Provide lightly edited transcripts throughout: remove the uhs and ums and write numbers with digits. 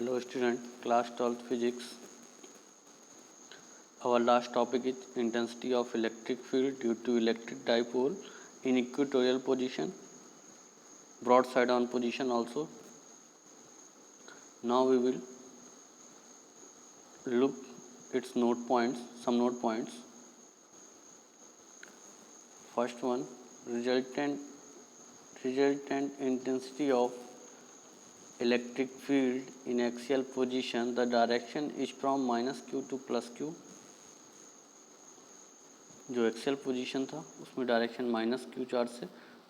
Hello student, class 12th physics. Our last topic is intensity of electric field due to electric dipole in equatorial position, broadside on position also. Now we will look its node points, some node points. First one, resultant intensity of electric field in axial position. The direction is from -q to +q. जो axial position था उसमें direction -q charge से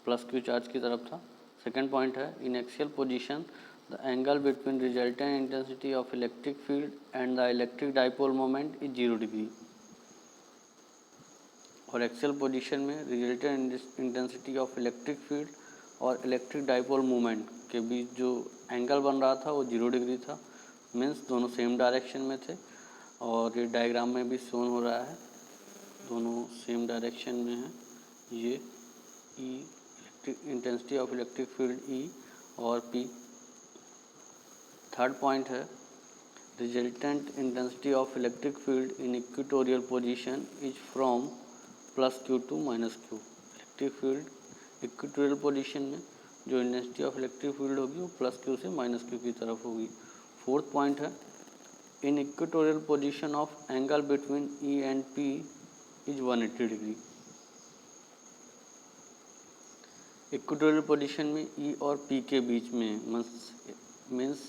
+q charge की तरफ था. Second point है, in axial position the angle between resultant intensity of electric field and the electric dipole moment is 0 degree. और axial position में resultant intensity of electric field और electric dipole moment के बीच जो एंगल बन रहा था वो 0 डिग्री था. मीन्स दोनों सेम डायरेक्शन में थे. और ये डायग्राम में भी शोन हो रहा है, दोनों सेम डायरेक्शन में है. ये E intensity of electric field E और पी. थर्ड पॉइंट है, resultant intensity of electric field in equatorial position is from +q to -q. Electric field equatorial position में जो इंटेंसिटी ऑफ इलेक्ट्रिक फील्ड होगी वो +q से -q की तरफ होगी. फोर्थ पॉइंट है, in equatorial position of angle between E and P is 180 degree. Equatorial position में ई और पी के बीच में means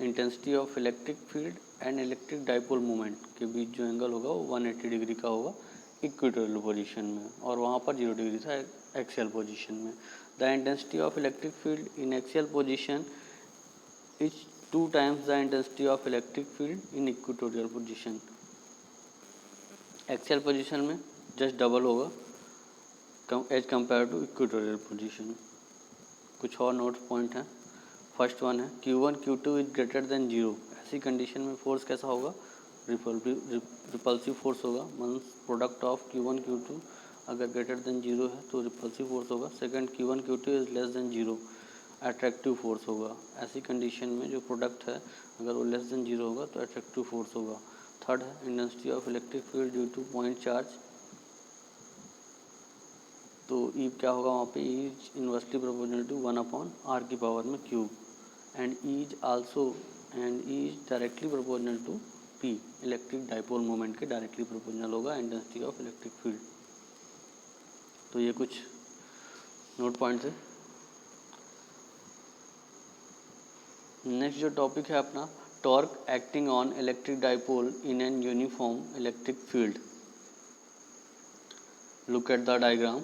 intensity of electric field and electric dipole moment के बीच जो एंगल होगा वो 180 डिग्री का होगा इक्वेटोरियल पोजीशन में, और वहाँ पर 0 डिग्री था एक्सियल पोजीशन में. The intensity of electric field in axial position is 2 times the intensity of electric field in equatorial position. Axial position में जस्ट डबल होगा as compare to equatorial position. कुछ और नोट पॉइंट हैं. First one है, Q1 Q2 is greater than 0. ऐसी condition में force कैसा होगा? रिपल्सिव फोर्स होगा. Means product of Q1 Q2 अगर ग्रेटर देन 0 है तो रिपल्सिव फोर्स होगा. Second, Q1 Q2 is less than 0, attractive force होगा. ऐसी कंडीशन में जो प्रोडक्ट है अगर वो लेस देन 0 होगा तो अट्रैक्टिव फोर्स होगा. थर्ड है, intensity of electric field due to point charge. तो ई क्या होगा वहाँ पे? E is inversely proportional to 1/r की पावर में cube. And E is directly proportional to P, electric dipole moment के डायरेक्टली प्रोपोर्शनल होगा इंटेंसिटी ऑफ इलेक्ट्रिक फील्ड. तो ये कुछ नोट पॉइंट थे. नेक्स्ट जो टॉपिक है अपना, torque acting on electric dipole in an uniform electric field. Look at the diagram.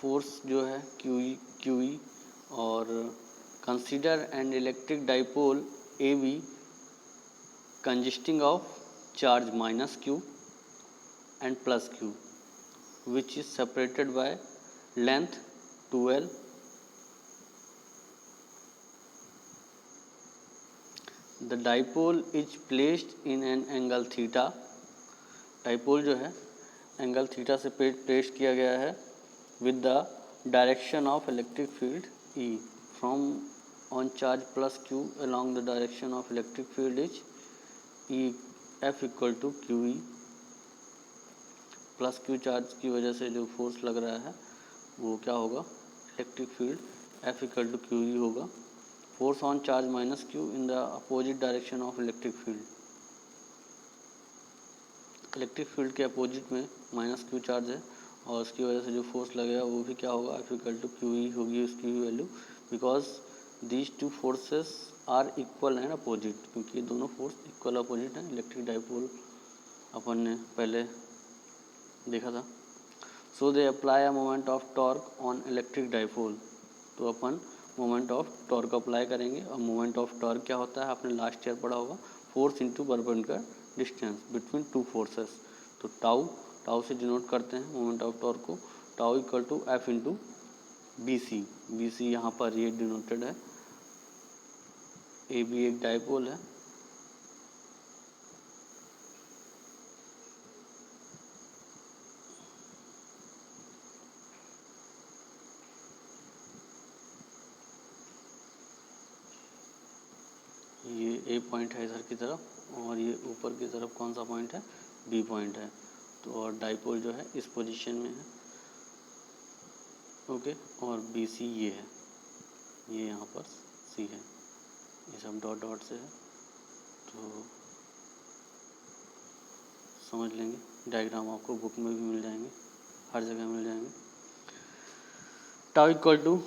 Force जो है QE और consider N electric dipole AB consisting of charge -q and +q which is separated by length 2l. The dipole is placed in an angle theta. Dipole जो है angle theta से place किया गया है with the direction of electric field E. From on charge +q along the direction of electric field is E F equal to QE. +q charge की वजह से जो फोर्स लग रहा है वो क्या होगा? Electric field F equal to QE होगा. Force on charge -q in the opposite direction of electric field. Electric field के अपोजिट में -q चार्ज है और उसकी वजह से जो फोर्स लगेगा वो भी क्या होगा? F equal to QE होगी उसकी भी value, because these two forces are equal and opposite. क्योंकि ये दोनों फोर्स इक्वल अपोजिट हैं. इलेक्ट्रिक डाइपोल अपन ने पहले देखा था. So they apply a moment of torque on electric dipole. तो अपन मोमेंट ऑफ टॉर्क अप्लाई करेंगे. और मोमेंट ऑफ टॉर्क क्या होता है? आपने लास्ट ईयर पढ़ा होगा, force into perpendicular distance between two forces. तो टाउ से डिनोट करते हैं मोमेंट ऑफ टॉर्क को. Tau equal to F into BC. BC यहाँ पर ये डिनोटेड है. AB एक डाइपोल है. ए पॉइंट है इधर की तरफ और ये ऊपर की तरफ कौन सा पॉइंट है, बी पॉइंट है। तो और डाइपोल जो है इस पोजीशन में है, ओके। और बी सी ये है, ये यहाँ पर सी है, ये सब डॉट डॉट से है, तो समझ लेंगे। डायग्राम आपको बुक में भी मिल जाएंगे, हर जगह मिल जाएंगे। टाउ इक्वल टू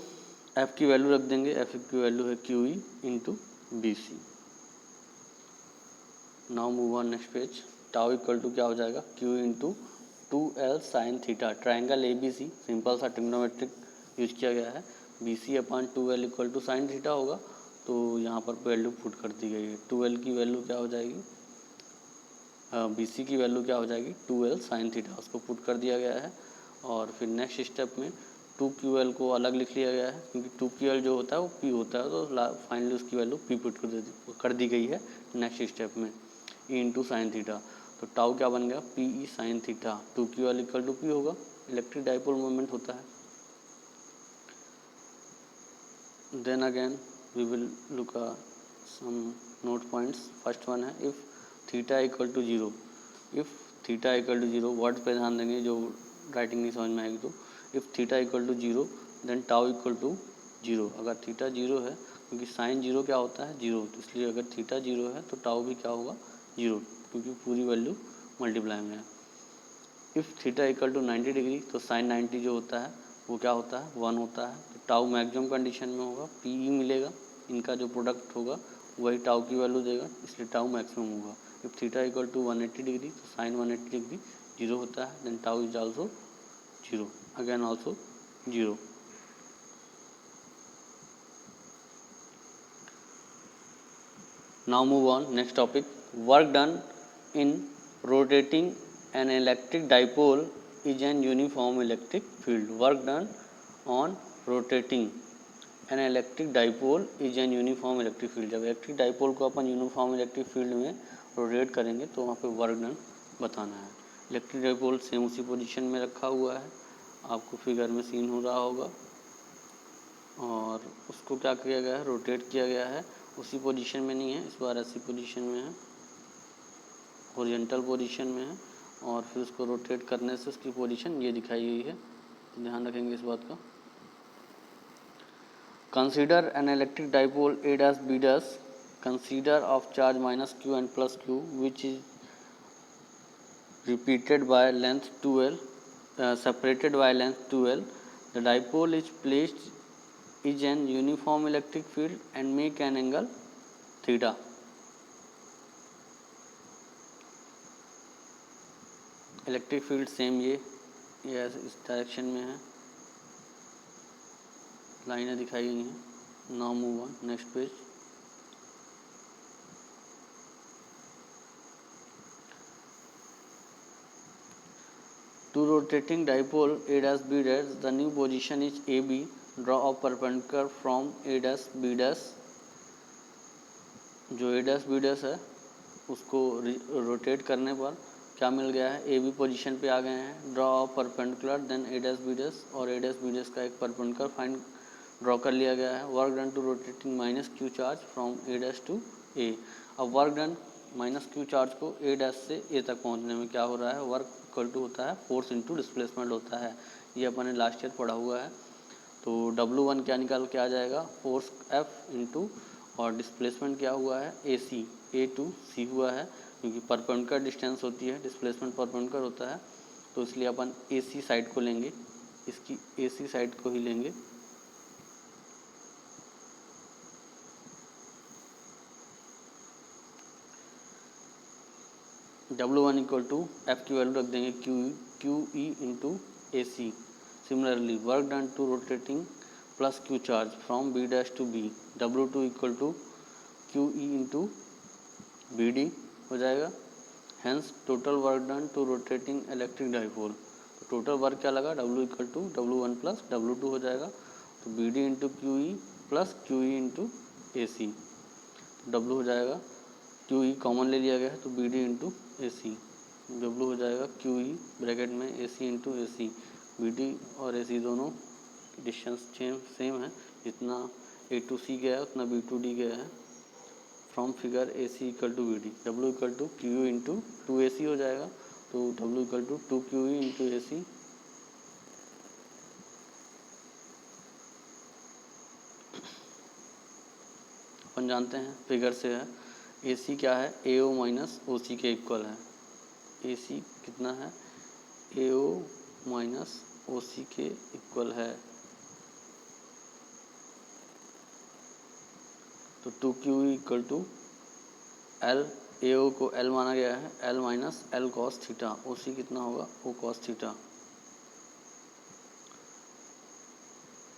एफ की वैल्यू रख देंगे, एफ की वैल्यू है Q E into B C. Now move on next page. Tau equal to क्या हो जाएगा, Q into 2L sine theta. Triangle A B C simple सा ट्रिग्नोमेट्रिक यूज किया गया है। B C upon 2L equal to sine theta होगा, तो यहाँ पर वैल्यू पुट कर दी गई है। 2L की वैल्यू क्या हो जाएगी, बी सी की वैल्यू क्या हो जाएगी, 2L साइन थीटा, उसको पुट कर दिया गया है। और फिर नेक्स्ट स्टेप में 2QL को अलग लिख लिया गया है, क्योंकि 2QL जो होता है वो P होता है, तो फाइनली उसकी वैल्यू P पुट कर दी गई है नेक्स्ट स्टेप में, E इंटू साइन थीटा। तो टाउ क्या बन गया, PE sine theta. 2QL equal to P होगा, इलेक्ट्रिक डाइपोल मोमेंट होता है। Then again we will look some note points. First one है if theta equal to 0, if theta equal to 0, work पे ध्यान देंगे, जो राइटिंग नहीं समझ में आएगी तो। If theta equal to 0 then tau equal to 0। अगर थीटा 0 है, क्योंकि साइन 0 क्या होता है, 0, तो इसलिए अगर थीटा 0 है तो टाउ भी क्या होगा, 0, क्योंकि पूरी वैल्यू मल्टीप्लाई में है। If theta equal to 90 degree, तो साइन 90 जो होता है वो क्या होता है, 1 होता है। तो टाउ मैक्सिमम कंडीशन में होगा, PE मिलेगा, इनका जो प्रोडक्ट होगा वही टाउ की वैल्यू देगा, इसलिए टाउ मैक्सिमम होगा। If theta equal to 180 degree, तो साइन 180 डिग्री 0 होता है, then tau is also 0, again also 0। Now move on, next topic. Work done in rotating an electric dipole is an uniform electric field. Work done on rotating an electric dipole is an uniform electric field. जब electric dipole को अपन uniform electric field में rotate करेंगे तो वहाँ पे work done बताना है। Electric dipole same उसी पोजीशन में रखा हुआ है, आपको फिगर में सीन हो रहा होगा, और उसको क्या किया गया है, रोटेट किया गया है। उसी पोजीशन में नहीं है, इस बार ऐसी पोजीशन में है, हॉरिजॉन्टल पोजीशन में है, और फिर उसको रोटेट करने से उसकी पोजीशन ये दिखाई गई है, ध्यान रखेंगे इस बात का। Consider N electric dipole A dash B dash, consider of charge minus Q and plus Q which is repeated by length 2L, separated by length 2L. The dipole is placed is an uniform electric field and make an angle theta. Electric field same ये इस direction में है, लाइनें दिखाई गई हैं। Now move on next page. To rotating dipole A dash B dash, the new position is AB. Draw a perpendicular from A dash B dash. जो A dash B dash है उसको रोटेट करने पर क्या मिल गया है, ए बी पोजीशन पे आ गए हैं। Draw a perpendicular then A dash B dash, और A dash B dash का एक परपेंडिकुलर फाइंड ड्रॉ कर लिया गया है। Work done to rotating minus Q charge from A dash to A। अब work done minus Q charge को A dash से A तक पहुंचने में क्या हो रहा है, वर्क इक्वल टू होता है फोर्स इंटू डिस्प्लेसमेंट होता है, ये अपन ने लास्ट ईयर पढ़ा हुआ है। तो W1 क्या निकाल के आ जाएगा, फोर्स F इंटू, और डिस्प्लेसमेंट क्या हुआ है, AC, A टू C हुआ है, क्योंकि परपेंडिकुलर डिस्टेंस होती है, डिस्प्लेसमेंट परपेंडिकुलर होता है, तो इसलिए अपन AC साइड को लेंगे, इसकी AC साइड को ही लेंगे। W1 इक्वल टू एफ की वैल्यू रख देंगे Q E into A C. Similarly work done to rotating plus Q charge from B dash to B, W2 equal to Q E into B D हो जाएगा। Hence total work done to rotating electric dipole, तो total work क्या लगा, W equal to W1 plus W2 हो जाएगा, तो B D into Q E plus Q E into A C, W हो जाएगा, क्यू ई कॉमन ले लिया गया है तो B D into A C, W हो जाएगा क्यू ई ब्रैकेट में ए सी into A C. B D और ए सी दोनों डिस्टेंस सेम है, जितना A टू C गया है उतना B टू D गया है। From figure A C equal to V D, W equal to Q U into 2AC हो जाएगा, तो W equal to 2QE into AC। अपन जानते हैं फिगर से है AC क्या है, AO माइनस OC के इक्वल है। AC कितना है, AO माइनस OC के इक्वल है। तो 2QE equal to L, AO को L माना गया है, L minus L cos theta, OC कितना होगा, O cos theta,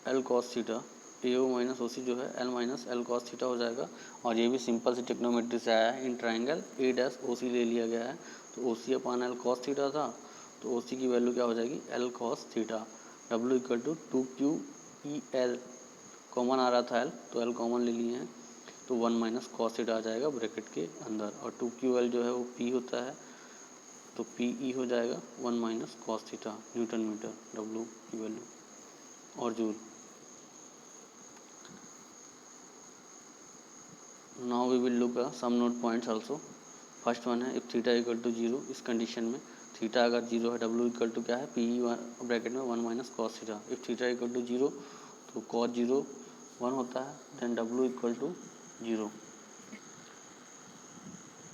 L cos theta. AO minus OC जो है L minus L cos theta हो जाएगा। और ये भी सिंपल सी टेक्नोमेट्री से आया है, in triangle A dash OC ले लिया गया है, तो OC upon L cos theta था, तो OC की वैल्यू क्या हो जाएगी, L cos theta. W equal to 2QEL, common आ रहा था L, तो L कॉमन ले लिए हैं, तो 1 माइनस कॉस थीटा आ जाएगा ब्रैकेट के अंदर, और 2QL जो है वो P होता है, तो PE हो जाएगा 1 minus cos theta newton metre, W की वैल्यू, और joule. Now we will look some note points also. First one है, इफ थीटा इक्वल टू 0, इस कंडीशन में थीटा अगर 0 है, W इक्वल टू क्या है, PE ब्रैकेट में 1 minus cos theta. If theta equal to 0, तो कॉस 0 1 होता है, देन W इक्वल टू 0,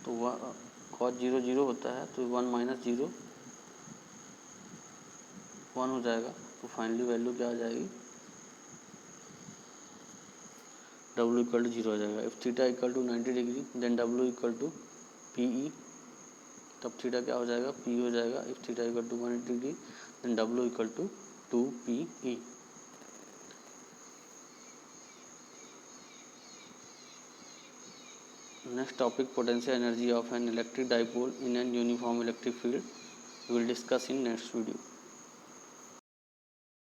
तो कॉस 0 0 होता है, तो 1 माइनस 0 1 हो जाएगा, तो फाइनली वैल्यू क्या आ जाएगी, W इक्वल टू 0 आ जाएगा। If theta equal to 90 degree, then W equal to PE, तब थीटा क्या हो जाएगा, P हो जाएगा। If theta equal to 180 degree, then W equal to 2PE। Next topic, potential energy of an electric dipole in an uniform electric field, we will discuss in next video.